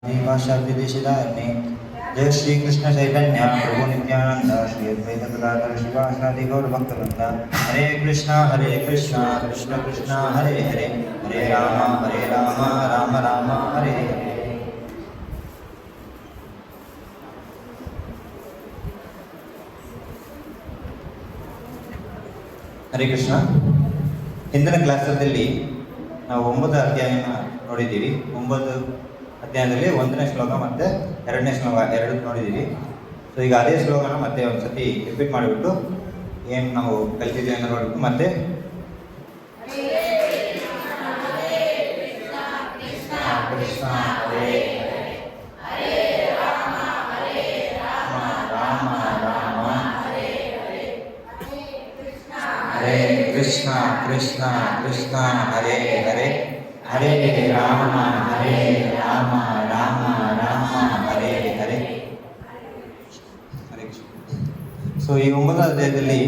देवाशाब्दिदेशिदारणे जय श्री कृष्ण चैतन्य प्रभु नित्यानंद श्री अद्वैत गदाधर शिवासादि गौर भक्तवृंद हरे कृष्णा कृष्ण कृष्ण हरे हरे हरे राम राम राम हरे हरे। ಹರೇ ಕೃಷ್ಣ. ಹಿಂದಿನ ಕ್ಲಾಸಲ್ಲಿ ನಾವು 9 ಅಧ್ಯಾಯನ ನೋಡಿದ್ದೀವಿ. 9 ಅಧ್ಯಾಯದಲ್ಲಿ 1ನೇ ಶ್ಲೋಕ ಮತ್ತು 2ನೇ ಶ್ಲೋಕ ಎರಡು ನೋಡಿದ್ದೀವಿ. ಸೊ ಈಗ ಅದೇ ಶ್ಲೋಕನ ಮತ್ತೆ ಒಂದು ಸತಿ ರಿಪೀಟ್ ಮಾಡಿಬಿಟ್ಟು ಏನು ನಾವು ಕಲಿತಿದ್ದೀವಿ ಅಂತ ನೋಡಿಬಿಟ್ಟು ಮತ್ತೆ ಕೃಷ್ಣ ಹರೇ हरे कृष्ण कृष्ण कृष्ण हरे हरे हरे राम राम राम हरे हरे. ಹರೇ ಕೃಷ್ಣ. ಸೊ ಈ 9ನೇ ಅಧ್ಯಾಯದಲ್ಲಿ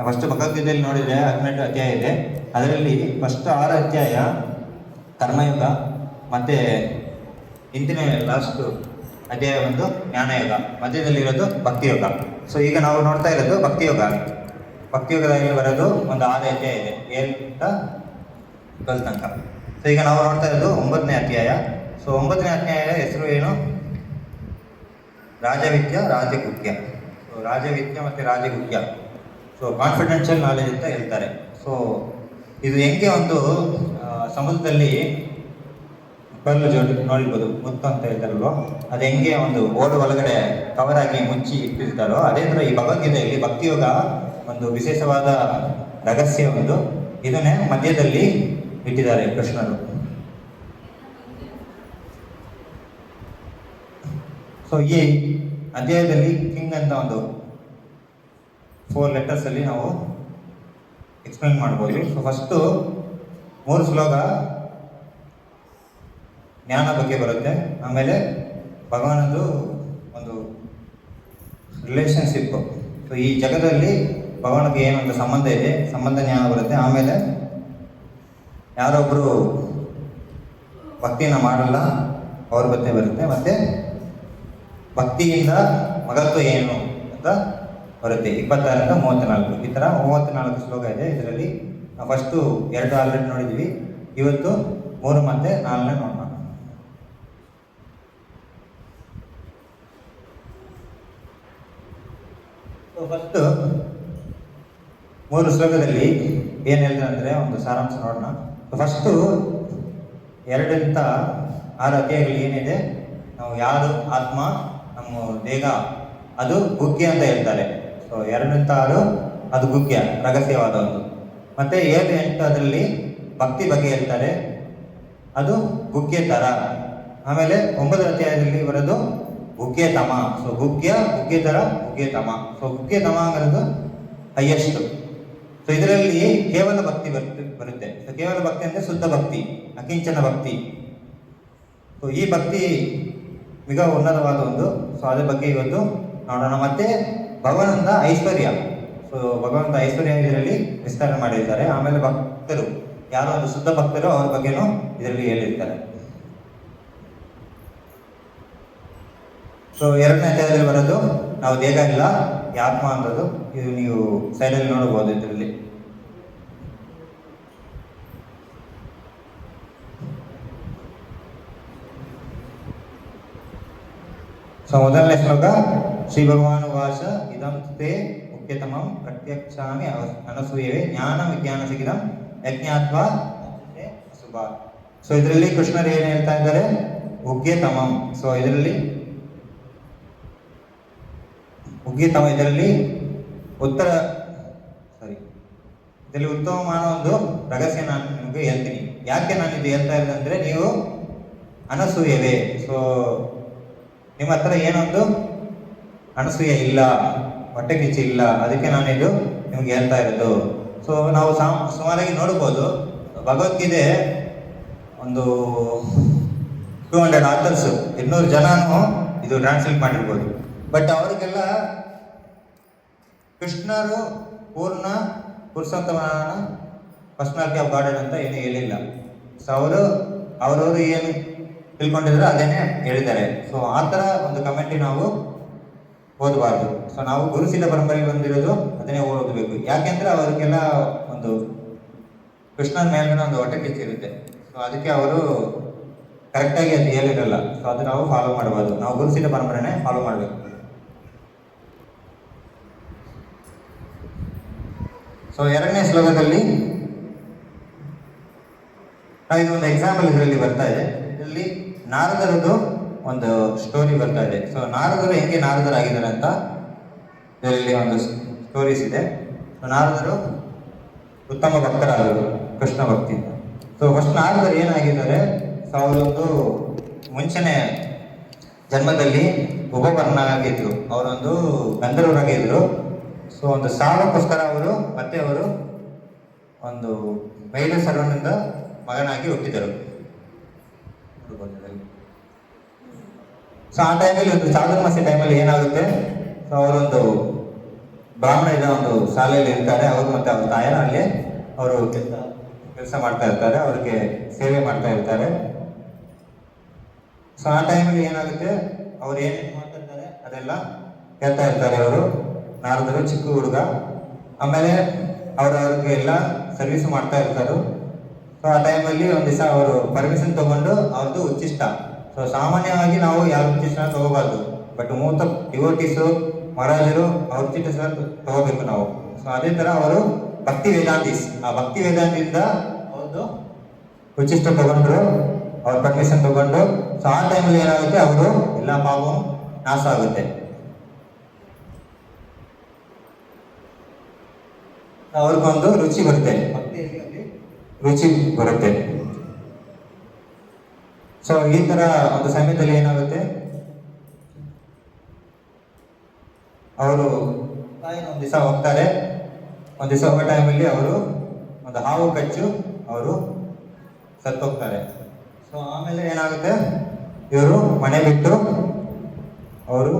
ಫಸ್ಟ್ ಭಗವದ್ಗೀತೆಯಲ್ಲಿ ನೋಡಿದರೆ 18 ಅಧ್ಯಾಯ ಇದೆ. ಅದರಲ್ಲಿ ಫಸ್ಟ್ 6 ಅಧ್ಯಾಯ ಕರ್ಮಯುಗ ಮತ್ತು ಹಿಂದಿನ ಲಾಸ್ಟ್ ಅಧ್ಯಾಯ ಒಂದು ಜ್ಞಾನಯುಗ, ಮಧ್ಯದಲ್ಲಿರೋದು ಭಕ್ತಿಯುಗ. ಸೊ ಈಗ ನಾವು ನೋಡ್ತಾ ಇರೋದು ಭಕ್ತಿಯುಗ. ಭಕ್ತಿಯುಗದಲ್ಲಿ ಬರೋದು ಒಂದು 6 ಅಧ್ಯಾಯ ಇದೆ, 7ರಿಂದ 12 ತನಕ. ಸೊ ಈಗ ನಾವು ನೋಡ್ತಾ ಇರೋದು 9ನೇ ಅಧ್ಯಾಯ. ಸೊ 9ನೇ ಅಧ್ಯಾಯ ಹೆಸರು ಏನು? ರಾಜವಿದ್ಯ ರಾಜಗುಹ್ಯ. ಸೊ ರಾಜವಿದ್ಯ ಮತ್ತು ರಾಜಗುಹ್ಯ. ಸೊ ಕಾನ್ಫಿಡೆನ್ಷಿಯಲ್ ನಾಲೆಜ್ ಅಂತ ಹೇಳ್ತಾರೆ. ಸೊ ಇದು ಹೆಂಗೆ ಒಂದು ಸಮುದ್ರದಲ್ಲಿ ಕಲ್ಲು ನೋಡಿರ್ಬೋದು, ಮುತ್ತು ಅಂತ ಹೇಳ್ತಾರಲ್ವ, ಅದು ಹೆಂಗೆ ಒಂದು ಓಡು ಒಳಗಡೆ ಕವರ್ ಆಗಿ ಮುಚ್ಚಿ ಇಟ್ಟಿರ್ತಾರೋ ಅದೇ ಥರ ಈ ಭಗವದ್ಗೀತೆಯಲ್ಲಿ ಭಕ್ತಿಯೋಗ ಒಂದು ವಿಶೇಷವಾದ ರಹಸ್ಯ ಒಂದು ಇದನ್ನೇ ಮಧ್ಯದಲ್ಲಿ ಇಟ್ಟಿದ್ದಾರೆ ಕೃಷ್ಣರು. ಸೊ ಈ ಅಧ್ಯಾಯದಲ್ಲಿ ಕಿಂಗ್ ಅಂತ ಒಂದು 4 ಲೆಟರ್ಸಲ್ಲಿ ನಾವು ಎಕ್ಸ್ಪ್ಲೇನ್ ಮಾಡ್ಬೋದು. ಸೊ ಫಸ್ಟು 3 ಶ್ಲೋಕ ಜ್ಞಾನ ಬಗ್ಗೆ ಬರುತ್ತೆ, ಆಮೇಲೆ ಭಗವಾನದು ಒಂದು ರಿಲೇಷನ್ಶಿಪ್. ಸೊ ಈ ಜಗದಲ್ಲಿ ಭಗವಾನಿಗೆ ಏನೊಂದು ಸಂಬಂಧ ಇದೆ, ಸಂಬಂಧ ಜ್ಞಾನ ಬರುತ್ತೆ. ಆಮೇಲೆ ಯಾರೊಬ್ಬರು ಭಕ್ತಿನ ಮಾಡಲ್ಲ ಅವ್ರ ಬಗ್ಗೆ ಬರುತ್ತೆ. ಮತ್ತು ಭಕ್ತಿಯಿಂದ ಮಗತ್ವ ಏನು ಅಂತ ಬರುತ್ತೆ 26ರಿಂದ 34. ಈ ಥರ 34 ಶ್ಲೋಕ ಇದೆ. ಇದರಲ್ಲಿ ನಾವು ಫಸ್ಟು 2 ಆಲ್ರೆಡಿ ನೋಡಿದ್ವಿ, ಇವತ್ತು 3 ಮತ್ತು 4ನೇ ನೋಡೋಣ. ಫಸ್ಟು 3 ಶ್ಲೋಕದಲ್ಲಿ ಏನು ಹೇಳ್ತಾರೆ ಅಂದರೆ ಒಂದು ಸಾರಾಂಶ ನೋಡೋಣ. ಫಸ್ಟು 2ರಿಂದ 6 ಅಧ್ಯಾಯಗಳು ಏನಿದೆ, ನಾವು ಯಾರು ಆತ್ಮ, ನಮ್ಮ ದೇಹ ಅದು ಗುಹ್ಯ ಅಂತ ಹೇಳ್ತಾರೆ. ಸೊ 2ರಿಂದ 6 ಅದು ಗುಹ್ಯ, ರಹಸ್ಯವಾದ ಒಂದು. ಮತ್ತು 7, 8 ಅದರಲ್ಲಿ ಭಕ್ತಿ ಬಗ್ಗೆ ಹೇಳ್ತಾರೆ, ಅದು ಗುಹ್ಯ ಥರ. ಆಮೇಲೆ 9 ಅಧ್ಯಾಯದಲ್ಲಿ ಬರೋದು ಗುಹ್ಯತಮ. ಸೊ ಗುಹ್ಯತರ ಗುಹ್ಯತಮ. ಸೊ ಗುಹ್ಯತಮ ಅನ್ನೋದು ಹೈಯೆಸ್ಟ್. ಸೊ ಇದರಲ್ಲಿ ಕೇವಲ ಭಕ್ತಿ ಬರುತ್ತೆ. ಸೊ ಕೇವಲ ಭಕ್ತಿ ಅಂದರೆ ಶುದ್ಧ ಭಕ್ತಿ, ಅಕಿಂಚನ ಭಕ್ತಿ. ಸೊ ಈ ಭಕ್ತಿ ಮಿಗ ಉನ್ನತವಾದ ಒಂದು. ಸೊ ಅದ್ರ ಬಗ್ಗೆ ಇವತ್ತು ನೋಡೋಣ. ಮತ್ತೆ ಭಗವಂತ ಐಶ್ವರ್ಯ. ಸೊ ಭಗವಂತ ಐಶ್ವರ್ಯ ಇದರಲ್ಲಿ ವಿಸ್ತಾರ ಮಾಡಿರ್ತಾರೆ. ಆಮೇಲೆ ಭಕ್ತರು ಯಾರೋ ಒಂದು ಶುದ್ಧ ಭಕ್ತರು ಅವ್ರ ಬಗ್ಗೆನೂ ಇದರಲ್ಲಿ ಹೇಳಿರ್ತಾರೆ. ಸೊ 2ನೇ ಅಧ್ಯಾಯದಲ್ಲಿ ಬರೋದು ನಾವು ದೇಹ ಇಲ್ಲ, ಈ ಆತ್ಮ ಅನ್ನೋದು. ಇದು ನೀವು ಸೈಡಲ್ಲಿ ನೋಡಬಹುದು ಇದರಲ್ಲಿ. ಸೊ 1ನೇ ಶ್ಲೋಕ ಶ್ರೀ ಭಗವಾನ್ ವಾಸ ಇದಂ ತೇ ಮುಖ್ಯತಮಂ ಪ್ರತ್ಯಕ್ಷಾಮಿ ಅನಸೂಯವೇ ಜ್ಞಾನ ವಿಜ್ಞಾನ ಸಿಗಿದಂ ಯಜ್ಞಾತ್ವ ಅಶುಭ. ಸೊ ಇದರಲ್ಲಿ ಕೃಷ್ಣರು ಏನು ಹೇಳ್ತಾ ಇದ್ದಾರೆ? ಮುಖ್ಯತಮಂ. ಸೊ ಇದರಲ್ಲಿ ಮುಖ್ಯತಮ, ಇದರಲ್ಲಿ ಇದರಲ್ಲಿ ಉತ್ತಮವಾದ ಒಂದು ರಹಸ್ಯ ನಾನು ನಿಮಗೆ ಹೇಳ್ತೀನಿ. ಯಾಕೆ ನಾನು ಇದು ಹೇಳ್ತಾ ಇರೋದಂದರೆ, ನೀವು ಅನಸೂಯವೇ. ಸೊ ನಿಮ್ಮ ಹತ್ರ ಏನೊಂದು ಅನಸೂಯ ಇಲ್ಲ, ಹೊಟ್ಟೆ ಕಿಚ್ಚು ಇಲ್ಲ, ಅದಕ್ಕೆ ನಾನು ಇದು ನಿಮ್ಗೆ ಹೇಳ್ತಾ ಇರೋದು. ಸೊ ನಾವು ಸುಮಾರಾಗಿ ನೋಡ್ಬೋದು, ಭಗವದ್ಗೀತೆ ಒಂದು 200 ಆಥರ್ಸು, 200 ಜನನೂ ಇದು ಟ್ರಾನ್ಸ್ಲೇಟ್ ಮಾಡಿರ್ಬೋದು. ಬಟ್ ಅವರಿಗೆಲ್ಲ ಕೃಷ್ಣರು ಪೂರ್ಣ ಪುರುಷೋತ್ತಮನ ಪರ್ಸನಾಲಿಟಿ ಆಫ್ ಗಾಡ್ ಅಂತ ಏನೂ ಹೇಳಿಲ್ಲ. ಸೊ ಅವರವರು ಏನು ತಿಳ್ಕೊಂಡಿದ್ರೆ ಅದೇನೆ ಹೇಳಿದ್ದಾರೆ. ಸೊ ಆ ಥರ ಒಂದು ಕಮೆಂಟ್ರಿ ನಾವು ಓದಬಾರ್ದು. ಸೊ ನಾವು ಗುರುಸಿದ ಪರಂಪರೆಗೆ ಬಂದಿರೋದು ಅದನ್ನೇ ಓದಬೇಕು. ಯಾಕೆಂದ್ರೆ ಅವರಿಗೆಲ್ಲ ಒಂದು ಕೃಷ್ಣನ ಮೇಲ್ಗಡೆ ಒಂದು ಹೊಟ್ಟೆ ಕಿಚ್ಚಿರುತ್ತೆ. ಸೊ ಅದಕ್ಕೆ ಅವರು ಕರೆಕ್ಟಾಗಿ ಅದು ಹೇಳಿರಲ್ಲ. ಸೊ ಅದು ನಾವು ಫಾಲೋ ಮಾಡಬಾರ್ದು. ನಾವು ಗುರುಸಿದ ಪರಂಪರೆನೇ ಫಾಲೋ ಮಾಡಬೇಕು. ಸೊ ಎರಡನೇ ಶ್ಲೋಕದಲ್ಲಿ ಇದೊಂದು ಎಕ್ಸಾಂಪಲ್ ಇದರಲ್ಲಿ ಬರ್ತಾ ಇದೆ. ಇದರಲ್ಲಿ ನಾರದರದು ಒಂದು ಸ್ಟೋರಿ ಬರ್ತಾ ಇದೆ. ಸೊ ನಾರದರು ಹೆಂಗೆ ನಾರದರಾಗಿದ್ದಾರೆ ಅಂತ ಇದರಲ್ಲಿ ಒಂದು ಸ್ಟೋರೀಸ್ ಇದೆ. ಸೊ ನಾರದರು ಉತ್ತಮ ಭಕ್ತರಾದರು ಕೃಷ್ಣ ಭಕ್ತಿ. ಸೊ ಫಸ್ಟ್ ನಾರದರು ಏನಾಗಿದ್ದಾರೆ, ಸೊ ಅವರೊಂದು ಮುಂಚೆನೆ ಜನ್ಮದಲ್ಲಿ ಉಪವರ್ಣರಾಗಿದ್ರು, ಅವರೊಂದು ಗಂಧರ್ವರಾಗಿದ್ರು. ಸೊ ಒಂದು ಸಾವಕ್ಕೋಸ್ಕರ ಅವರು ಒಂದು ವೈರ ಸರ್ವನಿಂದ ಮಗನಾಗಿ ಹುಟ್ಟಿದರು. ಸೊ ಆ ಟೈಮಲ್ಲಿ ಒಂದು ಚಾತುರ್ಮಾಸ್ಯ ಟೈಮಲ್ಲಿ ಏನಾಗುತ್ತೆ, ಸೊ ಅವರೊಂದು ಬ್ರಾಹ್ಮಣರ ಒಂದು ಶಾಲೆಯಲ್ಲಿ ಇರ್ತಾರೆ. ಅವರು ಮತ್ತೆ ಅವ್ರ ತಾಯರ ಅಲ್ಲಿ ಅವರು ಕೆಲಸ ಮಾಡ್ತಾ ಇರ್ತಾರೆ, ಅವ್ರಿಗೆ ಸೇವೆ ಮಾಡ್ತಾ ಇರ್ತಾರೆ. ಸೊ ಆ ಟೈಮಲ್ಲಿ ಏನಾಗುತ್ತೆ, ಅವ್ರು ಏನೇನು ಮಾತಾಡ್ತಾರೆ ಅದೆಲ್ಲ ಕೇಳ್ತಾ ಇರ್ತಾರೆ ಅವರು ನಾರದರು, ಚಿಕ್ಕ ಹುಡುಗ. ಆಮೇಲೆ ಅವ್ರಿಗೆ ಎಲ್ಲ ಸರ್ವಿಸ್ ಮಾಡ್ತಾ ಇರ್ತಾರೆ. ಸೊ ಆ ಟೈಮಲ್ಲಿ ಒಂದು ದಿವಸ ಅವರು ಪರ್ಮಿಷನ್ ತಗೊಂಡು ಅವ್ರದ್ದು ಉಚ್ಚಿಷ್ಟ. ಸೊ ಸಾಮಾನ್ಯವಾಗಿ ನಾವು ಯಾವ ಉಚ್ಚಿಷ್ಟ ತಗೋಬಾರ್ದು, ಬಟ್ ಮೂತ ಡಿವೋಟೀಸು ಮಹಾರಾಜರು ಅವ್ರ ಉಚ್ಚಿಷ್ಟ ತಗೋಬೇಕು ನಾವು. ಸೊ ಅದೇ ಥರ ಅವರು ಭಕ್ತಿ ವೇದಾಂತೀಸ್, ಆ ಭಕ್ತಿ ವೇದಾಂತಿಯಿಂದ ಅವ್ರದ್ದು ಉಚ್ಚಿಷ್ಟ ತಗೊಂಡ್ರು, ಅವ್ರ ಪರ್ಮಿಷನ್ ತಗೊಂಡು. ಸೊ ಆ ಟೈಮಲ್ಲಿ ಏನಾಗುತ್ತೆ, ಅವರು ಎಲ್ಲ ಪಾಪವು ನಾಶ ಆಗುತ್ತೆ. ಅವ್ರಿಗೊಂದು ರುಚಿ ಬರುತ್ತೆ, ಭಕ್ತಿಯಲ್ಲಿ ರುಚಿ ಬರುತ್ತೆ. ಸೊ ಈ ತರ ಒಂದು ಸಮಯದಲ್ಲಿ ಏನಾಗುತ್ತೆ, ಅವರು ಒಂದು ದಿವಸ ಹೋಗ್ತಾರೆ. ಒಂದು ದಿವಸ ಹೋಗೋ ಟೈಮಲ್ಲಿ ಅವರು ಒಂದು ಹಾವು ಕಚ್ಚು ಅವರು ಸತ್ತೋಗ್ತಾರೆ. ಸೊ ಆಮೇಲೆ ಏನಾಗುತ್ತೆ, ಇವರು ಮನೆ ಬಿಟ್ಟು ಅವರು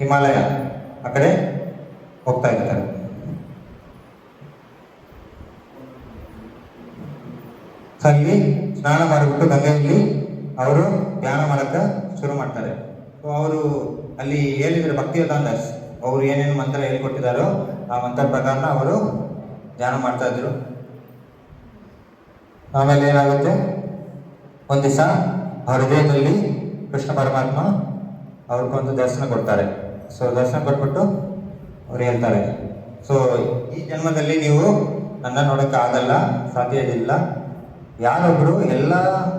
ಹಿಮಾಲಯ ಆ ಕಡೆ ಹೋಗ್ತಾ ಇರ್ತಾರೆ. ಅಲ್ಲಿ ಸ್ನಾನ ಮಾಡಿಬಿಟ್ಟು ಗಂಗೆಯಲ್ಲಿ ಅವರು ಧ್ಯಾನ ಮಾಡಕ್ಕೆ ಶುರು ಮಾಡ್ತಾರೆ. ಸೊ ಅವರು ಅಲ್ಲಿ ಹೇಳಿದ್ರೆ ಭಕ್ತಿ ವೇದಾಂತ ಅವರು ಏನೇನು ಮಂತ್ರ ಹೇಳಿಕೊಟ್ಟಿದ್ದಾರೋ ಆ ಮಂತ್ರ ಪ್ರಕಾರ ಅವರು ಧ್ಯಾನ ಮಾಡ್ತಾ ಇದ್ರು. ಆಮೇಲೆ ಏನಾಗುತ್ತೆ, ಒಂದು ದಿವಸ ಅವ್ರ ಹೃದಯದಲ್ಲಿ ಕೃಷ್ಣ ಪರಮಾತ್ಮ ಅವ್ರಿಗೊಂದು ದರ್ಶನ ಕೊಡ್ತಾರೆ. ಸೊ ದರ್ಶನ ಕೊಟ್ಬಿಟ್ಟು ಅವ್ರು ಹೇಳ್ತಾರೆ, ಸೊ ಈ ಜನ್ಮದಲ್ಲಿ ನೀವು ನನ್ನ ನೋಡೋಕ್ಕೆ ಆಗಲ್ಲ, ಸಾಧ್ಯ ಇಲ್ಲ. ಯಾರೊಬ್ರು ಎಲ್ಲ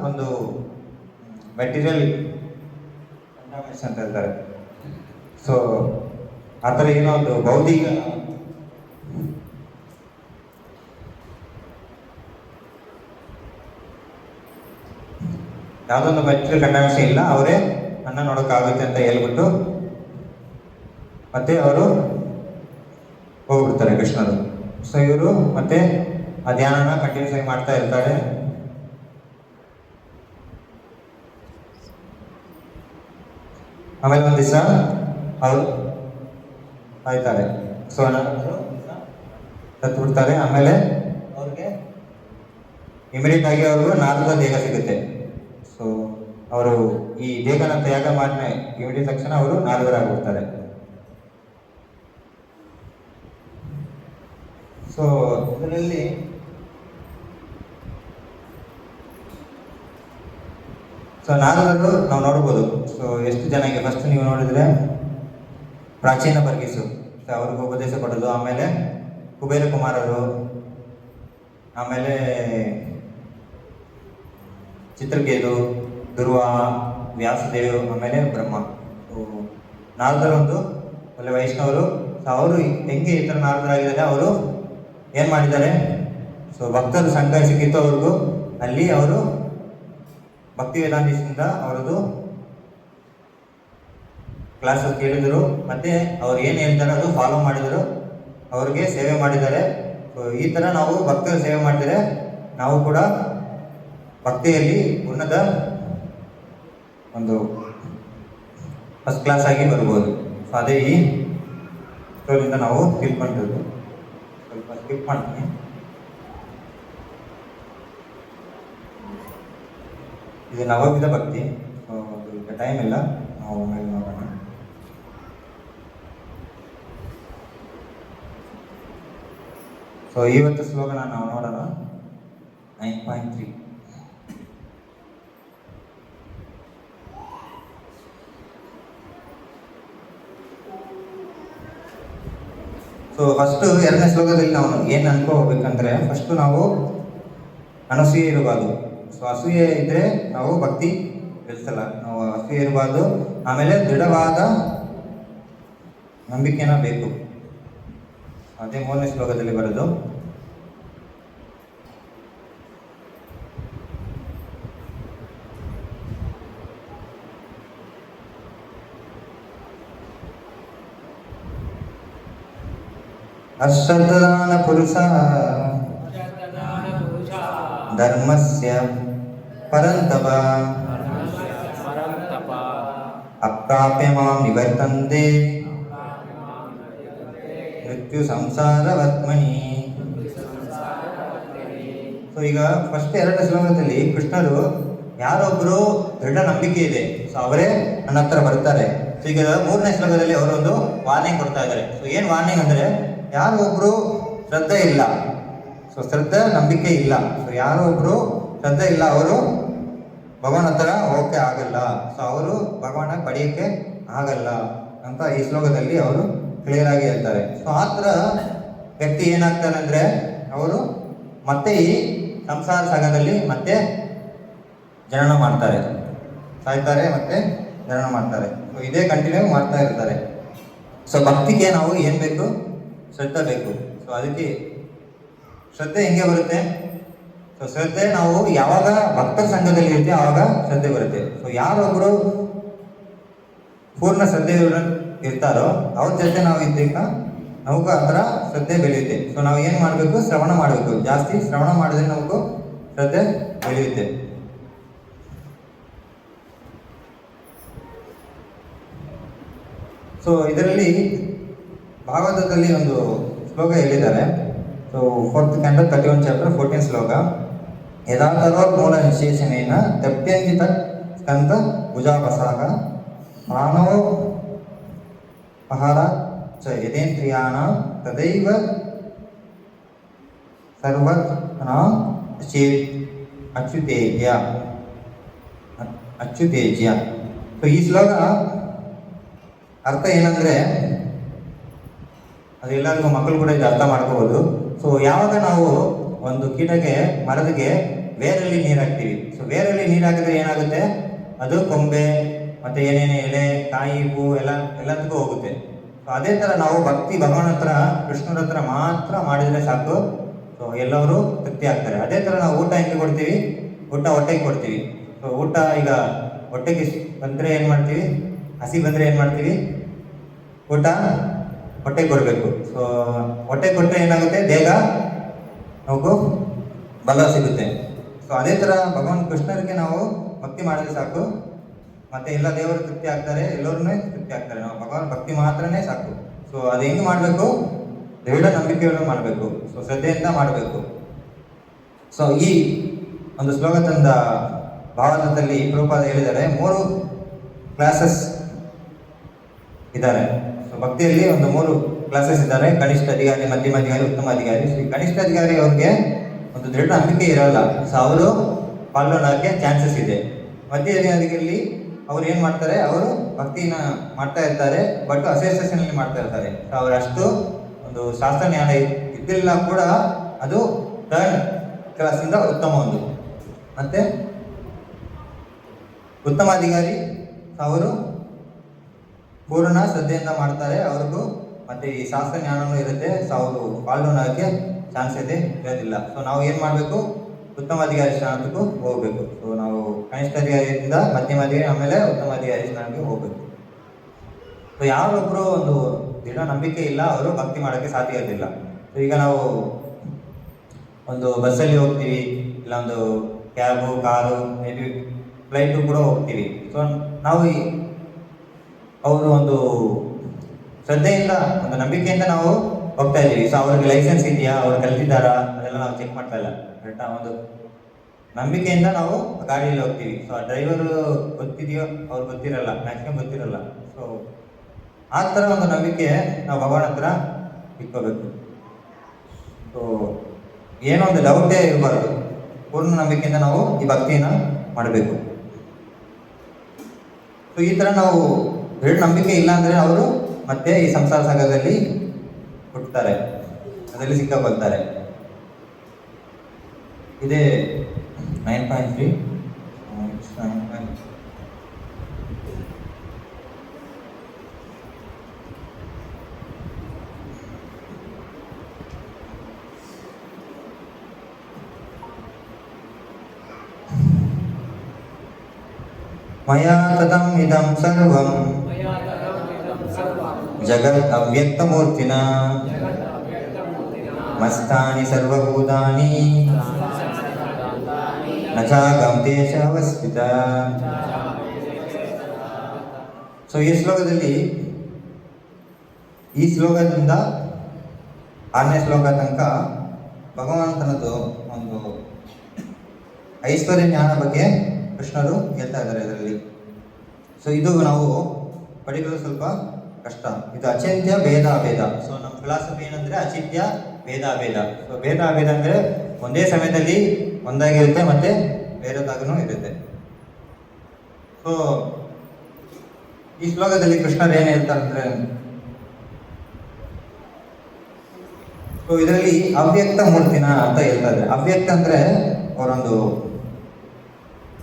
ಒಂದು ಮೆಟೀರಿಯಲ್ ಅಂತ ಹೇಳ್ತಾರೆ. ಸೊ ಆ ಥರ ಏನೋ ಒಂದು ಬೌದ್ಧಿಕ ಯಾವುದೊಂದು ಮೆಟೀರಿಯಲ್ ಕಂಡಾಮಿನೇಷನ್ ಇಲ್ಲ, ಅವರೇ ನನ್ನ ನೋಡೋಕ್ಕಾಗುತ್ತೆ ಅಂತ ಹೇಳ್ಬಿಟ್ಟು ಮತ್ತೆ ಅವರು ಹೋಗ್ಬಿಡ್ತಾರೆ ಕೃಷ್ಣರು. ಸೊ ಇವರು ಮತ್ತೆ ಆ ಧ್ಯಾನನ ಕಂಟಿನ್ಯೂಸ್ ಆಗಿ ಮಾಡ್ತಾ ಇರ್ತಾರೆ. ಆಮೇಲೆ ಒಂದು ದಿವಸ ಅವರು ಆಯ್ತಾರೆ. ಸೊ ಸತ್ತು ಬಿಡ್ತಾರೆ. ಆಮೇಲೆ ಅವ್ರಿಗೆ ಇಮಿಡಿಯೇಟ್ ಆಗಿ ಅವ್ರಿಗೂ ನಾರದ ದೇಹ ಸಿಗುತ್ತೆ. ಸೊ ಅವರು ಈ ದೇಹನ ತ್ಯಾಗ ಮಾಡಿದ ಇಮಿಡಿಯೇಟ್ ತಕ್ಷಣ ಅವರು ನಾರದರಾಗ್ಬಿಡ್ತಾರೆ. ಸೊ ಇದರಲ್ಲಿ ನಾರದರು ನಾವು ನೋಡ್ಬೋದು. ಸೊ ಎಷ್ಟು ಜನಕ್ಕೆ ಫಸ್ಟ್ ನೀವು ನೋಡಿದ್ರೆ ಪ್ರಾಚೀನ ಬರ್ಗೀಸು ಅವ್ರಿಗೆ ಉಪದೇಶ ಕೊಡೋದು, ಆಮೇಲೆ ಕುಬೇರ ಕುಮಾರರು, ಆಮೇಲೆ ಚಿತ್ರಕೇತು, ಧ್ರುವ, ವ್ಯಾಸದೇವ್, ಆಮೇಲೆ ಬ್ರಹ್ಮ. ಸೊ ನಾರದರು ಒಂದು ಒಳ್ಳೆ ವೈಷ್ಣವರು. ಸೊ ಅವರು ಹೆಂಗೆ ಈ ಥರ ನಾರದರಾಗಿದ್ದಾರೆ, ಅವರು ಏನು ಮಾಡಿದ್ದಾರೆ, ಸೊ ಭಕ್ತರು ಸಂಘರ್ಷ ಸಿಕ್ಕಿತ್ತು ಅವ್ರಿಗೂ. ಅಲ್ಲಿ ಅವರು ಭಕ್ತಿ ವೇದಾಂತಿಸಿಂದ ಅವರದು ಕ್ಲಾಸ್ ಕೇಳಿದರು, ಮತ್ತೆ ಅವ್ರು ಏನು ಹೇಳ್ತಾರೆ ಅದು ಫಾಲೋ ಮಾಡಿದರು, ಅವ್ರಿಗೆ ಸೇವೆ ಮಾಡಿದ್ದಾರೆ. ಸೊ ಈ ಥರ ನಾವು ಭಕ್ತರ ಸೇವೆ ಮಾಡಿದರೆ ನಾವು ಕೂಡ ಭಕ್ತಿಯಲ್ಲಿ ಉನ್ನತ ಒಂದು ಫಸ್ಟ್ ಕ್ಲಾಸ್ ಆಗಿ ಬರ್ಬೋದು. ಸೊ ಅದೇ ಈ ಸ್ಟೋರಿಯಿಂದ ನಾವು ತಿಳ್ಕೊಂಡಿರೋದು. ಸ್ವಲ್ಪ ಸ್ಕಿಪ್ ಮಾಡ್ತೀನಿ. ಇದು ನವವಿಧ ಭಕ್ತಿ. ಸೊ ಈಗ ಟೈಮ್ ಇಲ್ಲ, ನಾವು ಮೇಲೆ ನೋಡೋಣ. ಸೊ ಇವತ್ತು ಶ್ಲೋಕನ ನಾವು ನೋಡೋಣ. 9.3. ಸೊ ಫಸ್ಟು ಎರಡನೇ ಶ್ಲೋಕದಲ್ಲಿ ನಾವು ಏನು ಅನ್ಕೋಬೇಕಂದ್ರೆ, ಫಸ್ಟು ನಾವು ಅನಸೂಯೆ ಇರಬಾರ್ದು. ಸೊ ಅಸೂಯೆ ಇದ್ದರೆ ನಾವು ಭಕ್ತಿ ಗೆಲ್ಸಲ್ಲ. ನಾವು ಅಸೂಯೆ ಇರಬಾರ್ದು. ಆಮೇಲೆ ದೃಢವಾದ ನಂಬಿಕೆನ ಬೇಕು. ಅದೇ ಮೂರನೇ ಶ್ಲೋಕದಲ್ಲಿ ಬರೋದು. ಅಶ್ರದ್ಧಾನ ಪುರುಷ ಧರ್ಮಸ್ಯ ಪರಂತಪ ಅಪ್ರಾಪ್ಯ ಮಾಂ ನಿವರ್ತಂತೆ ಮೃತ್ಯು ಸಂಸಾರವತ್ಮನಿ. ಸೊ ಈಗ ಫಸ್ಟ್ ಎರಡು ಶ್ಲೋಕದಲ್ಲಿ ಕೃಷ್ಣರು ಯಾರೊಬ್ಬರು ದೃಢ ನಂಬಿಕೆ ಇದೆ, ಸೊ ಅವರೇ ನನ್ನ ಹತ್ರ ಬರ್ತಾರೆ. ಸೊ ಈಗ ಮೂರನೇ ಶ್ಲೋಕದಲ್ಲಿ ಅವರೊಂದು ವಾರ್ನಿಂಗ್ ಕೊಡ್ತಾ ಇದ್ದಾರೆ. ಸೊ ಏನು ವಾರ್ನಿಂಗ್ ಅಂದರೆ, ಯಾರು ಒಬ್ರು ಶ್ರದ್ಧೆ ಇಲ್ಲ, ಸೊ ಶ್ರದ್ಧೆ ನಂಬಿಕೆ ಇಲ್ಲ, ಸೊ ಯಾರು ಒಬ್ರು ಶ್ರದ್ಧೆ ಇಲ್ಲ ಅವರು ಭಗವಾನ್ ಹತ್ರ ಹೋಗಕ್ಕೆ ಆಗಲ್ಲ. ಸೊ ಅವರು ಭಗವಾನ ಪಡೆಯೋಕ್ಕೆ ಆಗಲ್ಲ ಅಂತ ಈ ಶ್ಲೋಕದಲ್ಲಿ ಅವರು ಕ್ಲಿಯರ್ ಆಗಿ ಹೇಳ್ತಾರೆ. ಸೊ ಆ ಥರ ವ್ಯಕ್ತಿ ಏನಾಗ್ತಾನೆ ಅಂದರೆ, ಅವರು ಮತ್ತೆ ಈ ಸಂಸಾರ ಸಾಗರದಲ್ಲಿ ಮತ್ತೆ ಜನನ ಮಾಡ್ತಾರೆ, ಸಾಯ್ತಾರೆ, ಮತ್ತೆ ಜನನ ಮಾಡ್ತಾರೆ. ಸೊ ಇದೇ ಕಂಟಿನ್ಯೂ ಮಾಡ್ತಾ ಇರ್ತಾರೆ. ಸೊ ಭಕ್ತಿಗೆ ನಾವು ಏನು ಬೇಕು? ಶ್ರದ್ಧೆ ಬೇಕು. ಸೊ ಅದಕ್ಕೆ ಶ್ರದ್ಧೆ ಹೆಂಗೆ ಬರುತ್ತೆ? ಸೊ ಶ್ರದ್ಧೆ ನಾವು ಯಾವಾಗ ಭಕ್ತರ ಸಂಘದಲ್ಲಿ ಇರ್ತೀವಿ ಆವಾಗ ಶ್ರದ್ಧೆ ಬರುತ್ತೆ. ಸೊ ಯಾರೊಬ್ಬರು ಪೂರ್ಣ ಶ್ರದ್ಧೆ ಇರ್ತಾರೋ ಅವ್ರ ಜೊತೆ ನಾವು ಇದ್ದಾಗ ನಮಗೂ ಆ ಥರ ಶ್ರದ್ಧೆ ಬೆಳೆಯುತ್ತೆ. ಸೊ ನಾವು ಏನು ಮಾಡಬೇಕು? ಶ್ರವಣ ಮಾಡಬೇಕು. ಜಾಸ್ತಿ ಶ್ರವಣ ಮಾಡಿದ್ರೆ ನಮಗೂ ಶ್ರದ್ಧೆ ಬೆಳೆಯುತ್ತೆ. ಸೊ ಇದರಲ್ಲಿ ಭಾಗವತದಲ್ಲಿ ಒಂದು ಶ್ಲೋಕ ಹೇಳಿದ್ದಾರೆ. ಸೊ 4th canto 31 chapter 14 ಶ್ಲೋಕ. ಯಥಾತರೋ ಮೂಲ ನಿಶೇಷಣೇನ ತಪ್ಯಂಜಿತ ಸ್ಕಂದ ಭುಜಾಪಸಾಹ ಪ್ರಾಣೋ ಪಹಾರ ಚ ಯದೇಂದ್ರಿಯಾಣ ತದೈವ ಸರ್ವಜ್ಞ ಅಚ್ಯುತೇಜ್ಯ. ಸೊ ಈ ಶ್ಲೋಕ ಅರ್ಥ ಏನಂದರೆ, ಅದು ಎಲ್ಲರಿಗೂ ಮಕ್ಕಳು ಕೂಡ ಇದು ಅರ್ಥ ಮಾಡ್ಕೋಬೋದು. ಸೊ ಯಾವಾಗ ನಾವು ಒಂದು ಕೀಟಕ್ಕೆ ಮರದಿಗೆ ಬೇರಲ್ಲಿ ನೀರು ಹಾಕ್ತೀವಿ, ಸೊ ಬೇರಲ್ಲಿ ನೀರು ಹಾಕಿದ್ರೆ ಏನಾಗುತ್ತೆ? ಅದು ಕೊಂಬೆ ಮತ್ತು ಏನೇನು ಎಲೆ, ಕಾಯಿ, ಹೂ ಎಲ್ಲದಕ್ಕೂ ಹೋಗುತ್ತೆ. ಸೊ ಅದೇ ಥರ ನಾವು ಭಕ್ತಿ ಭಗವಾನ್ ಹತ್ರ, ಕೃಷ್ಣರ ಹತ್ರ ಮಾತ್ರ ಮಾಡಿದರೆ ಸಾಕು, ಸೊ ಎಲ್ಲರೂ ತೃಪ್ತಿ ಆಗ್ತಾರೆ. ಅದೇ ಥರ ನಾವು ಊಟ ಹೆಂಗೆ ಕೊಡ್ತೀವಿ? ಊಟ ಹೊಟ್ಟೆಗೆ ಕೊಡ್ತೀವಿ. ಸೊ ಊಟ ಈಗ ಹೊಟ್ಟೆಗೆ ಬಂದರೆ ಏನು ಮಾಡ್ತೀವಿ? ಹಸಿ ಬಂದರೆ ಏನು ಮಾಡ್ತೀವಿ? ಊಟ ಹೊಟ್ಟೆಗೆ ಕೊಡಬೇಕು. ಸೊ ಹೊಟ್ಟೆ ಕೊಟ್ಟರೆ ಏನಾಗುತ್ತೆ? ದೇಹ ನಮಗೂ ಬಲ ಸಿಗುತ್ತೆ. ಸೊ ಅದೇ ಥರ ಭಗವಾನ್ ಕೃಷ್ಣರಿಗೆ ನಾವು ಭಕ್ತಿ ಮಾಡಿದ್ರೆ ಸಾಕು, ಮತ್ತು ಎಲ್ಲ ದೇವರು ತೃಪ್ತಿ ಆಗ್ತಾರೆ, ಎಲ್ಲರೂ ತೃಪ್ತಿ ಆಗ್ತಾರೆ. ನಾವು ಭಗವಾನ್ ಭಕ್ತಿ ಮಾತ್ರನೇ ಸಾಕು. ಸೊ ಅದು ಹೆಂಗೆ ಮಾಡಬೇಕು? ದೃಢ ನಂಬಿಕೆಯನ್ನು ಮಾಡಬೇಕು. ಸೊ ಶ್ರದ್ಧೆಯಿಂದ ಮಾಡಬೇಕು. ಸೊ ಈ ಒಂದು ಶ್ಲೋಕದಿಂದ ಭಾಗವತದಲ್ಲಿ ಪ್ರಭುಪಾದ ಹೇಳಿದ್ದಾರೆ 3 ಕ್ಲಾಸಸ್ ಇದ್ದಾರೆ. ಸೊ ಭಕ್ತಿಯಲ್ಲಿ ಒಂದು 3 ಕ್ಲಾಸಸ್ ಇದ್ದಾರೆ: ಕನಿಷ್ಠ ಅಧಿಕಾರಿ, ಮಧ್ಯಮ ಅಧಿಕಾರಿ, ಉತ್ತಮ ಅಧಿಕಾರಿ. ಸೊ ಕನಿಷ್ಠ ಅಧಿಕಾರಿ ಅವ್ರಿಗೆ ಒಂದು ದೃಢ ನಂಬಿಕೆ ಇರೋಲ್ಲ, ಸೊ ಅವರು ಪಾಲ್ಗೊಳ್ಳೋಕ್ಕೆ ಚಾನ್ಸಸ್ ಇದೆ. ಮಧ್ಯ ಅಧಿಕಾರಿಗಳಲ್ಲಿ ಅವ್ರು ಏನು ಮಾಡ್ತಾರೆ? ಅವರು ಭಕ್ತಿನ ಮಾಡ್ತಾ ಇರ್ತಾರೆ, ಬಟ್ ಅಸೋಸಿಯೇಷನಲ್ಲಿ ಮಾಡ್ತಾ ಇರ್ತಾರೆ. ಸೊ ಅವರಷ್ಟು ಒಂದು ಶಾಸ್ತ್ರ ಜ್ಞಾನ ಇದ್ದಿಲ್ಲ ಕೂಡ ಅದು ಥರ್ಡ್ ಕ್ಲಾಸಿಂದ ಉತ್ತಮ ಒಂದು. ಮತ್ತು ಉತ್ತಮ ಅಧಿಕಾರಿ ಅವರು ಪೂರ್ಣ ಶ್ರದ್ಧೆಯಿಂದ ಮಾಡ್ತಾರೆ, ಅವ್ರಿಗೂ ಮತ್ತು ಈ ಶಾಸ್ತ್ರ ಜ್ಞಾನವೂ ಇರುತ್ತೆ. ಸೊ ಅವರು ಪಾಲ್ಗೊಳ್ಳೋಕ್ಕೆ ಚಾನ್ಸ್ ಇರೋದಿಲ್ಲ. ಸೊ ನಾವು ಏನು ಮಾಡಬೇಕು? ಉತ್ತಮ ಅಧಿಕಾರಿ ಸ್ಥಾನಕ್ಕೂ ಹೋಗಬೇಕು. ಸೊ ನಾವು ಕನಿಷ್ಠ ಅಧಿಕಾರಿಯಿಂದ ಮಧ್ಯಮ ಅಧಿಕಾರಿ, ಆಮೇಲೆ ಉತ್ತಮ ಅಧಿಕಾರಿ ಸ್ಥಾನಕ್ಕೆ ಹೋಗಬೇಕು. ಸೊ ಯಾರೊಬ್ಬರು ಒಂದು ದೃಢ ನಂಬಿಕೆ ಇಲ್ಲ, ಅವರು ಭಕ್ತಿ ಮಾಡೋಕ್ಕೆ ಸಾಧ್ಯ ಇರೋದಿಲ್ಲ. ಸೊ ಈಗ ನಾವು ಒಂದು ಬಸ್ಸಲ್ಲಿ ಹೋಗ್ತೀವಿ, ಇಲ್ಲ ಒಂದು ಕ್ಯಾಬು, ಕಾರು, ಮೇಬಿ ಫ್ಲೈಟು ಕೂಡ ಹೋಗ್ತೀವಿ. ಸೊ ನಾವು ಅವರು ಒಂದು ಶ್ರದ್ಧೆಯಿಂದ, ಒಂದು ನಂಬಿಕೆಯಿಂದ ನಾವು ಹೋಗ್ತಾ ಇದ್ದೀವಿ. ಸೊ ಅವ್ರಿಗೆ ಲೈಸೆನ್ಸ್ ಇದೆಯಾ, ಅವ್ರು ಕಲಿತಿದ್ದಾರಾ, ಅದೆಲ್ಲ ನಾವು ಚೆಕ್ ಮಾಡ್ತಾ ಇಲ್ಲ. ಕರೆಕ್ಟಾ? ಒಂದು ನಂಬಿಕೆಯಿಂದ ನಾವು ಗಾಡಿಯಲ್ಲಿ ಹೋಗ್ತೀವಿ. ಸೊ ಆ ಡ್ರೈವರು ಗೊತ್ತಿದೆಯೋ ಅವ್ರು ಗೊತ್ತಿರಲ್ಲ, ಮ್ಯಾಕ್ಸಿಮಮ್ ಗೊತ್ತಿರಲ್ಲ. ಸೊ ಆ ಥರ ಒಂದು ನಂಬಿಕೆ ನಾವು ಭಗವಾನ್ ಹತ್ರ ಇಟ್ಕೋಬೇಕು. ಸೊ ಏನೋ ಒಂದು ಡೌಟೇ ಇರಬಾರ್ದು, ಪೂರ್ಣ ನಂಬಿಕೆಯಿಂದ ನಾವು ಈ ಭಕ್ತಿಯನ್ನು ಮಾಡಬೇಕು. ಸೊ ಈ ಥರ ನಾವು ಎರಡು ನಂಬಿಕೆ ಇಲ್ಲ ಅಂದರೆ ಅವರು ಮತ್ತೆ ಈ ಸಂಸಾರ ಸಾಗರದಲ್ಲಿ ಹುಟ್ಟುತ್ತಾರೆ, ಅದರಲ್ಲಿ ಸಿಕ್ಕಾಕೊಳ್ತಾರೆ. ಇದೇ 9.3 ಮಯಾ ತದಂ ಇದಂ ಸರ್ವಂ ಜಗತ್ ಅವ್ಯಕ್ತಮೂರ್ತಿನ ಮಸ್ತಾನಿ ಸರ್ವಭೂತಾನಿ ನಚಾಗಂ ತೇಷ ಅವಸ್ಥಿತ. ಸೊ ಈ ಶ್ಲೋಕದಿಂದ 6ನೇ ಶ್ಲೋಕ ತನಕ ಭಗವಂತನದು ಒಂದು ಐಶ್ವರ್ಯ ಜ್ಞಾನ ಬಗ್ಗೆ ಕೃಷ್ಣರು ಹೇಳ್ತಾ ಇದ್ದಾರೆ ಇದರಲ್ಲಿ. ಸೊ ಇದು ನಾವು ಪಡೆಯಲು ಸ್ವಲ್ಪ ಕಷ್ಟ. ಇದು ಅಚಿಂತ್ಯ ಭೇದ ಅಭೇದ. ಸೊ ನಮ್ಮ ಫಿಲಾಸಫಿ ಏನಂದ್ರೆ ಅಚಿಂತ್ಯ ಭೇದ ಅಭೇದ. ಸೊ ಭೇದ ಅಭೇದ ಅಂದ್ರೆ ಒಂದೇ ಸಮಯದಲ್ಲಿ ಒಂದಾಗಿರುತ್ತೆ ಮತ್ತೆ ಬೇರೆದಾಗೂ ಇರುತ್ತೆ. ಸೊ ಈ ಶ್ಲೋಕದಲ್ಲಿ ಕೃಷ್ಣರು ಏನು ಹೇಳ್ತಾರೆ ಅಂದ್ರೆ, ಸೊ ಇದರಲ್ಲಿ ಅವ್ಯಕ್ತ ಮೂರ್ತಿನ ಅಂತ ಹೇಳ್ತಾ ಇದ್ದಾರೆ. ಅವ್ಯಕ್ತ ಅಂದ್ರೆ ಅವರೊಂದು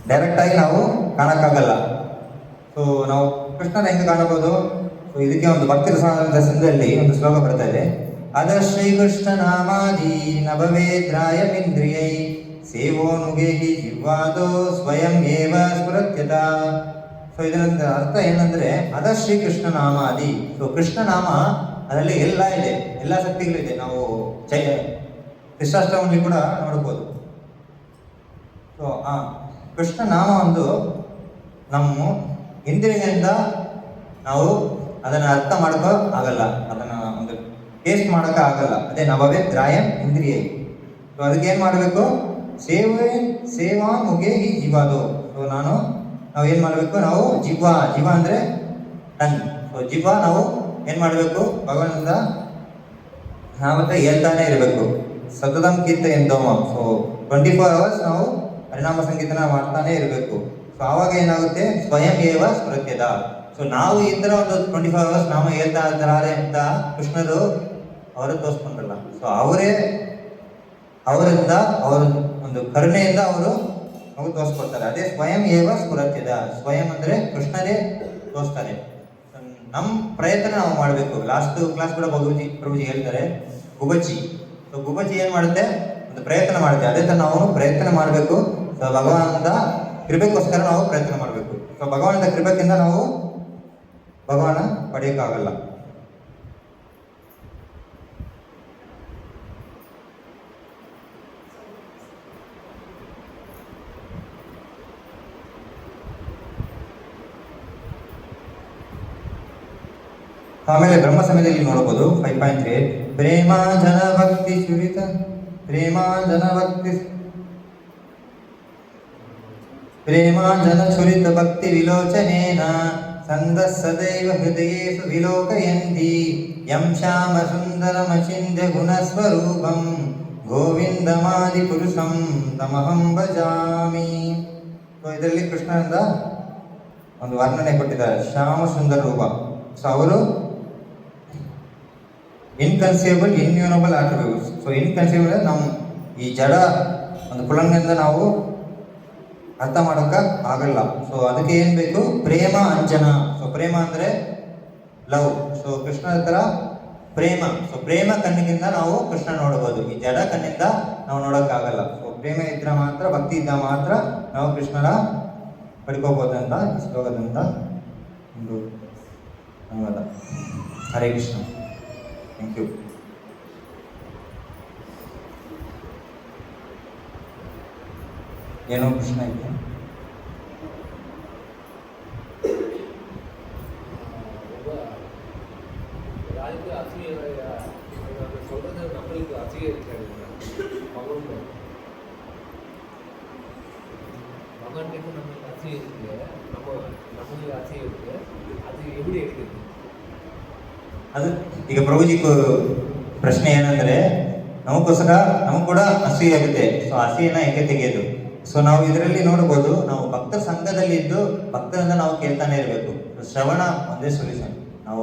ಡೈರೆಕ್ಟ್ ಆಗಿ ನಾವು ಕಾಣಕ್ಕಾಗಲ್ಲ. ಸೊ ನಾವು ಕೃಷ್ಣನ ಹೆಂಗೆ ಕಾಣಬಹುದು? ಸೊ ಇದಕ್ಕೆ ಒಂದು ಭಕ್ತಿ ರಸಾಯನದ ಸಂದರ್ಭದಲ್ಲಿ ಒಂದು ಶ್ಲೋಕ ಬರ್ತಾ ಇದೆ. ಅದ ಶ್ರೀಕೃಷ್ಣ ನಾಮಾದಿ ನಭವೇದ್ರಾಯಮಿಂದ್ರಿಯೈ ಸೇವೋನುಗೇಹಿ ಜಿಹ್ವಾದೋ ಸ್ವಯಂ ಏವ ಸ್ಫುರತ್ಯತ. ಸೊ ಇದರ ಅರ್ಥ ಏನಂದ್ರೆ ಅದ ಶ್ರೀಕೃಷ್ಣ ನಾಮಾದಿ. ಸೊ ಕೃಷ್ಣ ನಾಮ ಅದರಲ್ಲಿ ಎಲ್ಲ ಇದೆ, ಎಲ್ಲ ಶಕ್ತಿಗಳಿದೆ. ನಾವು ಕೃಷ್ಣಾಷ್ಟಮಲ್ಲಿ ಕೂಡ ನೋಡ್ಬೋದು. ಸೊ ಕೃಷ್ಣ ನಾಮ ಒಂದು ನಮ್ಮ ಇಂದ್ರಿಯಗಳಿಂದ ನಾವು ಅದನ್ನು ಅರ್ಥ ಮಾಡೋಕೆ ಆಗಲ್ಲ, ಅದನ್ನು ಒಂದು ಟೇಸ್ಟ್ ಮಾಡೋಕೆ ಆಗಲ್ಲ. ಅದೇ ನಭವೇ ಗ್ರಾಯಂ ಇಂದ್ರಿಯ. ಸೊ ಅದಕ್ಕೆ ಏನು ಮಾಡಬೇಕು? ಸೇವಾ ಮುಗೆ ಈ ಜೀವಾದು. ಸೊ ನಾವು ಏನು ಮಾಡಬೇಕು? ನಾವು ಜೀವ ಅಂದರೆ ಟಂಗ್. ಸೊ ಜೀವ ನಾವು ಏನು ಮಾಡಬೇಕು? ಭಗವಂತನಿಂದ ನಾವತ್ತೆ ಹೇಳ್ತಾನೆ ಇರಬೇಕು. ಸತತಂ ಕೀರ್ತ ಎಂದೋಮ. ಸೊ 24 hours ನಾವು ಪರಿಣಾಮ ಸಂಗೀತನ ಮಾಡ್ತಾನೆ ಇರಬೇಕು. ಸೊ ಆವಾಗ ಏನಾಗುತ್ತೆ? ಸ್ವಯಂ ಏವ ಸ್ಮೃತ್ಯದ. ಸೊ ನಾವು ಈ ಥರ ಒಂದು 24 hours ನಾವು ಹೇಳ್ತಾ ಇದ್ದಾರೆ ಅಂತ ಕೃಷ್ಣರು ಅವರು ತೋರಿಸ್ಕೊಂಡ್ರಲ್ಲ. ಸೊ ಅವರಿಂದ ಅವರ ಒಂದು ಕರುಣೆಯಿಂದ ಅವರು ನಮಗೆ ತೋರಿಸ್ಕೊಡ್ತಾರೆ. ಅದೇ ಸ್ವಯಂ ಏವ ಸ್ಫುರತ್ಯದ. ಸ್ವಯಂ ಅಂದರೆ ಕೃಷ್ಣರೇ ತೋರಿಸ್ತಾರೆ. ನಮ್ಮ ಪ್ರಯತ್ನ ನಾವು ಮಾಡಬೇಕು. ಲಾಸ್ಟ್ ಕ್ಲಾಸ್ ಕೂಡ ಪ್ರಭುಜಿ ಹೇಳ್ತಾರೆ ಗುಬಚ್ಚಿ. ಸೊ ಗುಬಚ್ಚಿ ಏನು ಮಾಡುತ್ತೆ? ಒಂದು ಪ್ರಯತ್ನ ಮಾಡುತ್ತೆ. ಅದೇ ಥರ ನಾವು ಪ್ರಯತ್ನ ಮಾಡಬೇಕು. ಸೊ ಭಗವಾನದ ಕೃಪೆಗೋಸ್ಕರ ನಾವು ಪ್ರಯತ್ನ ಮಾಡಬೇಕು. ಸೊ ಭಗವಾನದ ಕೃಪೆಯಿಂದ ನಾವು ಭಗವಾನ ಪಡೆಯೋಕ್ಕಾಗಲ್ಲ. ಆಮೇಲೆ ಬ್ರಹ್ಮ ಸಮಯದಲ್ಲಿ ನೋಡಬಹುದು 5.3 ಪ್ರೇಮಾಂಜನ ಭಕ್ತಿ ಸುರಿತ ಪ್ರೇಮಾಂಜನ ಚುರಿತ ಭಕ್ತಿ ವಿಲೋಚನೇನ ಸಂದಃ ಸದೈವ ಹೃದಯೇಷು ವಿಲೋಕಯಂತಿ ಯಂ ಶ್ಯಾಮ ಸುಂದರಮಚಿಂತ್ಯ ಗುಣಸ್ವರೂಪಂ ಗೋವಿಂದಮಾದಿ ಪುರುಷಂ ತಮಹಂ ಭಜಾಮಿ. ಸೊ ಇದರಲ್ಲಿ ಕೃಷ್ಣನಿಂದ ಒಂದು ವರ್ಣನೆ ಕೊಟ್ಟಿದ್ದಾರೆ, ಶ್ಯಾಮ ಸುಂದರ ರೂಪ. ಸೊ ಅವರು ಇನ್ಕನ್ಸೀವಬಲ್ ಇನ್ಯೂನಬಲ್ ಆಟ್ರಿಬ್ಯೂಟ್ಸ್. ಸೊ ಇನ್ಕನ್ಸೀವಬಲ್ ನಮ್ಮ ಈ ಜಡ ಒಂದು ಕುಲಂಗದಿಂದ ನಾವು ಅರ್ಥ ಮಾಡೋಕೆ ಆಗಲ್ಲ. ಸೊ ಅದಕ್ಕೆ ಏನು ಬೇಕು? ಪ್ರೇಮ ಅಂಜನ. ಸೊ ಪ್ರೇಮ ಅಂದರೆ ಲವ್. ಸೊ ಕೃಷ್ಣ ಹತ್ರ ಪ್ರೇಮ. ಸೊ ಪ್ರೇಮ ಕಣ್ಣಿನಿಂದ ನಾವು ಕೃಷ್ಣ ನೋಡಬಹುದು, ಈ ಜಡ ಕಣ್ಣಿಂದ ನಾವು ನೋಡೋಕ್ಕಾಗಲ್ಲ. ಸೊ ಪ್ರೇಮ ಇದ್ರೆ ಮಾತ್ರ, ಭಕ್ತಿ ಇದ್ದ ಮಾತ್ರ ನಾವು ಕೃಷ್ಣನ ಪಡ್ಕೋಬಹುದು ಅಂತ ಈ ಶ್ಲೋಕದಿಂದ ಒಂದು ಅನುವಾದ. ಹರೇ ಕೃಷ್ಣ. Thank you. ಏನೋ ಕೃಷ್ಣ ಇದೆ. பகவான்கிட்ட நம்மளுக்கு ஆசை இருக்கு, நமக்கு ஆசை இருக்கு, அது எப்படி எடுக்குது? ಅದು ಈಗ ಪ್ರಭುಜಿ ಪ್ರಶ್ನೆ ಏನಂದ್ರೆ ನಮಗೋಸ್ಕರ ನಮಗೂ ಕೂಡ ಹಸಿ ಆಗುತ್ತೆ. ಸೊ ಹಸಿಯನ್ನ ಹೆಂಗೆ ತೆಗೆಯೋದು? ಸೊ ನಾವು ಇದರಲ್ಲಿ ನೋಡ್ಬೋದು, ನಾವು ಭಕ್ತರ ಸಂಘದಲ್ಲಿ ಇದ್ದು ಭಕ್ತರಿಂದ ನಾವು ಕೇಳ್ತಾನೆ ಇರಬೇಕು. ಶ್ರವಣ ಒಂದೇ ಸೊಲ್ಯೂಷನ್. ನಾವು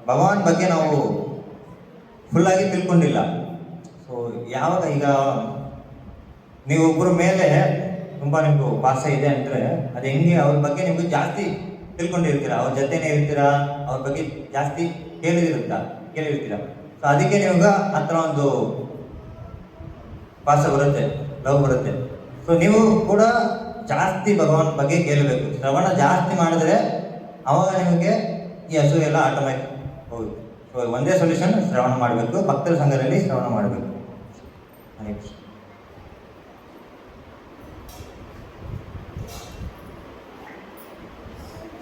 ಭಗವಾನ್ ಬಗ್ಗೆ ನಾವು ಫುಲ್ ಆಗಿ ತಿಳ್ಕೊಂಡಿಲ್ಲ. ಸೊ ಯಾವಾಗ ಈಗ ನೀವು ಒಬ್ಬರ ಮೇಲೆ ತುಂಬಾ ನಿಮ್ಗೆ ಭಾಷೆ ಇದೆ ಅಂದ್ರೆ ಅದು ಹೆಂಗೆ ಅವ್ರ ಬಗ್ಗೆ ನಿಮ್ಗೆ ಜಾಸ್ತಿ ತಿಳ್ಕೊಂಡಿರ್ತೀರಾ, ಅವ್ರ ಜೊತೆನೇ ಇರ್ತೀರಾ, ಅವ್ರ ಬಗ್ಗೆ ಜಾಸ್ತಿ ಕೇಳಿರ್ತೀರಾ. ಸೊ ಅದಕ್ಕೆ ನಿಮ್ಗೆ ಆ ಥರ ಒಂದು ಭಾಷೆ ಬರುತ್ತೆ, ಲವ್ ಬರುತ್ತೆ. ಸೊ ನೀವು ಕೂಡ ಜಾಸ್ತಿ ಭಗವಾನ್ ಬಗ್ಗೆ ಕೇಳಬೇಕು. ಶ್ರವಣ ಜಾಸ್ತಿ ಮಾಡಿದ್ರೆ ಅವಾಗ ನಿಮಗೆ ಈ ಹಸು ಎಲ್ಲ ಆಟೋಮ್ಯಾಟಿಕ್ ಹೋಗುತ್ತೆ. ಸೊ ಒಂದೇ ಸೊಲ್ಯೂಷನ್, ಶ್ರವಣ ಮಾಡಬೇಕು, ಭಕ್ತರ ಸಂಘದಲ್ಲಿ ಶ್ರವಣ ಮಾಡಬೇಕು. ನೆಕ್ಸ್ಟ್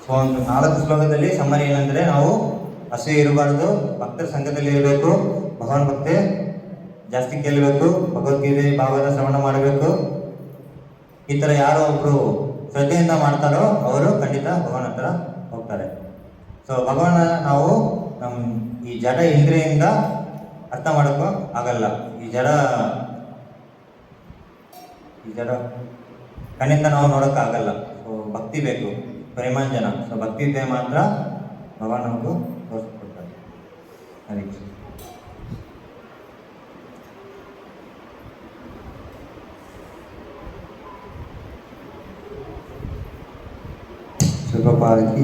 ಸೊ ಒಂದು 4 ಶ್ಲೋಕದಲ್ಲಿ ಸಮ್ಮರಿ ಏನಂದ್ರೆ, ನಾವು ಹಸು ಇರಬಾರ್ದು, ಭಕ್ತರ ಸಂಘದಲ್ಲಿ ಇರಬೇಕು, ಭಗವಾನ್ ಭಕ್ತಿ ಜಾಸ್ತಿ ಕೇಳಬೇಕು, ಭಗವದ್ಗೀತೆ ಭಾಗವತ ಶ್ರವಣ ಮಾಡಬೇಕು. ಈ ಥರ ಯಾರೋ ಒಬ್ರು ಶ್ರದ್ಧೆಯಿಂದ ಮಾಡ್ತಾರೋ ಅವರು ಖಂಡಿತ ಭಗವಾನ್ ಹತ್ರ ಹೋಗ್ತಾರೆ. ಸೊ ಭಗವಾನ ನಾವು ನಮ್ಮ ಈ ಜಡ ಇಂದ್ರಿಯಿಂದ ಅರ್ಥ ಮಾಡೋಕ್ಕೂ ಆಗಲ್ಲ. ಈ ಜಡ ಕಣ್ಣಿಂದ ನಾವು ನೋಡೋಕ್ಕಾಗಲ್ಲ. ಸೊ ಭಕ್ತಿ ಬೇಕು, ಪ್ರೇಮಾಂಜನ. ಸೊ ಭಕ್ತಿ ಇದ್ದರೆ ಮಾತ್ರ ಭಗವಾನ್ ನಮಗೂ ತೋರಿಸ್ಕೊಡ್ತಾರೆ. ಅದಕ್ಕೆ ಸ್ವಲ್ಪ ಪಾರಕ್ಕೆ